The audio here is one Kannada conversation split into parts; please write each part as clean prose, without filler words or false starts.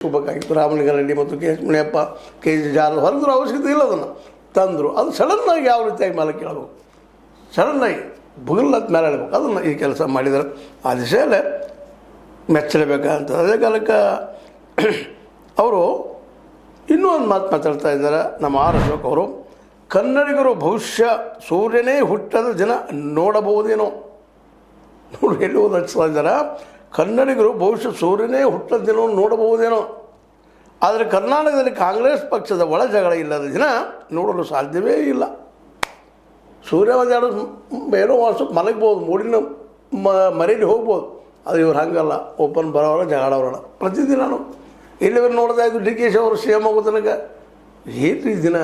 ಬೇಕಾಗಿತ್ತು. ರಾಮಲಿಂಗಾರೆಡ್ಡಿ ಮತ್ತು K H Muniyappa, K G ಜಾರದು ಹೊರದ್ರು ಅವಶ್ಯಕತೆ ಇಲ್ಲ, ಅದನ್ನು ತಂದರು. ಅದು ಸಡನ್ನಾಗಿ ಯಾವ ರೀತಿಯಾಗಿ ಮೇಲೆ ಕೇಳಬೇಕು, ಸಡನ್ನಾಗಿ ಬುಗಲ್ಲತ್ ಮೇಲೆ ಹೇಳ್ಬೇಕು. ಅದನ್ನು ಈ ಕೆಲಸ ಮಾಡಿದರೆ ಆ ದಿಶೆಯಲ್ಲೇ ಮೆಚ್ಚಲೇಬೇಕಂತ. ಅದೇ ಕಾಲಕ್ಕೆ ಅವರು ಇನ್ನೂ ಒಂದು ಮಾತು ಮಾತಾಡ್ತಾ ಇದ್ದಾರೆ ನಮ್ಮ ಆರ್ ಅಶೋಕ್ ಅವರು. ಕನ್ನಡಿಗರು ಭವಿಷ್ಯ ಸೂರ್ಯನೇ ಹುಟ್ಟದ ದಿನ ನೋಡಬಹುದೇನೋ. ನೋಡಿ ಎಲ್ಲಿ ಓದಿಸ್ತಾ ಇದ್ದಾರೆ, ಕನ್ನಡಿಗರು ಭವಿಷ್ಯ ಸೂರ್ಯನೇ ಹುಟ್ಟದ ದಿನವನ್ನು ನೋಡಬಹುದೇನೋ, ಆದರೆ ಕರ್ನಾಟಕದಲ್ಲಿ ಕಾಂಗ್ರೆಸ್ ಪಕ್ಷದ ಒಳ ಜಗಳ ಇಲ್ಲದ ದಿನ ನೋಡಲು ಸಾಧ್ಯವೇ ಇಲ್ಲ. ಸೂರ್ಯ ಒಂದೆರಡು ಏನೋ ವರ್ಷಕ್ಕೆ ಮಲಗ್ಬೋದು, ಮೂಡಿನ ಮರೀಲಿ ಹೋಗ್ಬೋದು, ಅದು ಇವ್ರು ಹಂಗಲ್ಲ, ಓಪನ್ ಬರೋವರ ಜಗಳವರಲ್ಲ. ಪ್ರತಿದಿನ ಇಲ್ಲಿವರು ನೋಡ್ತಾ ಇದ್ದು ಡಿ ಕೆ ಶಿ ಅವರು ಸಿ ಎಮ್ ಆಗೋ ತನಕ ಏನ್ರಿ ದಿನ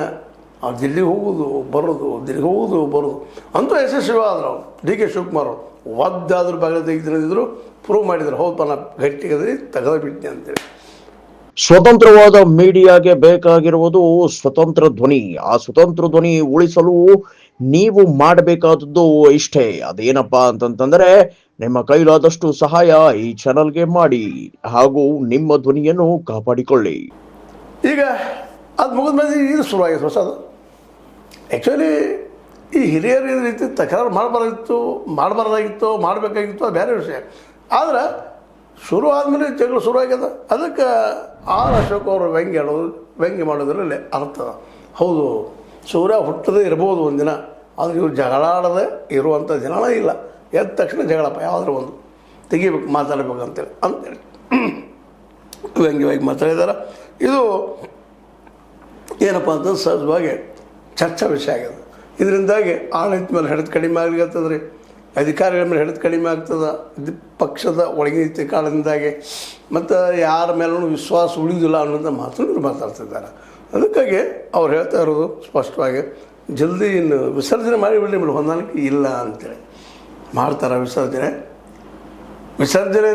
ಅವ್ರು ದಿಲ್ಲಿಗೆ ಹೋಗೋದು ಬರೋದು, ದಿಲ್ಲಿಗೆ ಹೋಗೋದು ಬರೋದು ಅಂತೂ ಯಶಸ್ವಿ ಆದ್ರು. ಅವರು ಡಿ ಕೆ ಶಿವಕುಮಾರ್ ಅವರು ಒದ್ದಾದ್ರೂ ಬಾಗಿಲು ತೆಗೆದಿದ್ರು, ಪ್ರೂವ್ ಮಾಡಿದ್ರು, ಹೌದಪ್ಪ ನಾ ಗಟ್ಟಿಗದ್ರಿ ತೆಗೆದು ಬಿಟ್ಟೆ ಅಂತೇಳಿ. ಸ್ವತಂತ್ರವಾದ ಮೀಡಿಯಾಗೆ ಬೇಕಾಗಿರುವುದು ಸ್ವತಂತ್ರ ಧ್ವನಿ. ಆ ಸ್ವತಂತ್ರ ಧ್ವನಿ ಉಳಿಸಲು ನೀವು ಮಾಡಬೇಕಾದದ್ದು ಇಷ್ಟೇ. ಅದೇನಪ್ಪಾ ಅಂತಂತಂದ್ರೆ ನಿಮ್ಮ ಕೈಲಾದಷ್ಟು ಸಹಾಯ ಈ ಚಾನಲ್ಗೆ ಮಾಡಿ ಹಾಗೂ ನಿಮ್ಮ ಧ್ವನಿಯನ್ನು ಕಾಪಾಡಿಕೊಳ್ಳಿ. ಈಗ ಅದು ಮುಗಿದ ಮೇಲೆ ಇದು ಶುರುವಾಗಿದೆ ಹೊಸದು. ಆ್ಯಕ್ಚುಲಿ ಈ ಹಿರಿಯರು ಈ ರೀತಿ ತಕರಾರು ಮಾಡಬಾರ್ದಾಗಿತ್ತು, ಮಾಡಬೇಕಾಗಿತ್ತು, ಅದು ಬೇರೆ ವಿಷಯ. ಆದರೆ ಶುರು ಆದಮೇಲೆ ಜಗಳ ಶುರುವಾಗ್ಯದ. ಅದಕ್ಕೆ ಆರ್ ಅಶೋಕ್ ಅವರು ವ್ಯಂಗ್ಯ ಮಾಡೋದ್ರಲ್ಲಿ ಅರ್ಥ. ಹೌದು, ಸೂರ್ಯ ಹುಟ್ಟದೇ ಇರ್ಬೋದು ಒಂದಿನ, ಆದರೆ ಇವ್ರು ಜಗಳಾಡದೆ ಇರುವಂಥ ದಿನನೇ ಇಲ್ಲ. ಎದ್ದ ತಕ್ಷಣ ಜಗಳಪ್ಪ ಯಾವುದಾದ್ರು ಒಂದು ತೆಗಿಬೇಕು, ಮಾತಾಡಬೇಕು ಅಂತೇಳಿ ವ್ಯಂಗ್ಯವಾಗಿ ಮಾತಾಡಿದ್ದಾರೆ. ಇದು ಏನಪ್ಪ ಅಂತ ಸಹಜವಾಗಿ ಚರ್ಚಾ ವಿಷಯ ಆಗಿದೆ. ಇದರಿಂದಾಗಿ ಆಡಳಿತ ಮೇಲೆ ಹಿಡಿದು ಕಡಿಮೆ ಆಗ್ಲಿಕ್ಕತ್ತದ ರೀ, ಅಧಿಕಾರಿಗಳ ಮೇಲೆ ಹಿಡಿದು ಕಡಿಮೆ ಆಗ್ತದೆ, ಪಕ್ಷದ ಒಳಗಿನ ಕಾರಣದಿಂದಾಗಿ, ಮತ್ತು ಯಾರ ಮೇಲೂ ವಿಶ್ವಾಸ ಉಳಿಯೋದಿಲ್ಲ ಅನ್ನೋಂಥ ಮಾತನ್ನು ಮಾತಾಡ್ತಿದ್ದಾರೆ. ಅದಕ್ಕಾಗಿ ಅವ್ರು ಹೇಳ್ತಾ ಇರೋದು ಸ್ಪಷ್ಟವಾಗಿ, ಜಲ್ದಿ ಇನ್ನು ವಿಸರ್ಜನೆ ಮಾಡಿಬಿಡ್ಲಿ, ನಿಮ್ಮಲ್ಲಿ ಹೊಂದಾಣಿಕೆ ಇಲ್ಲ ಅಂತೇಳಿ. ಮಾಡ್ತಾರೆ ವಿಸರ್ಜನೆ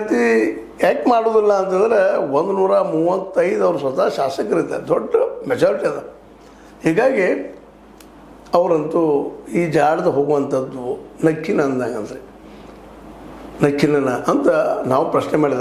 ಅಂತ ಯಾಕೆ ಮಾಡೋದಿಲ್ಲ ಅಂತಂದರೆ 135 ಅವ್ರು ಸ್ವತಃ ಶಾಸಕರಿದ್ದಾರೆ, ದೊಡ್ಡ ಮೆಜಾರಿಟಿ ಅದ. ಹೀಗಾಗಿ ಅವರಂತೂ ಈ ಜಾಡ್ದು ಹೋಗುವಂಥದ್ದು ನಕ್ಕಿನ ಅಂದಂಗಂದ್ರೆ ನಕ್ಕಿನ ಅಂತ ನಾವು ಪ್ರಶ್ನೆ ಮಾಡಿದಾಗ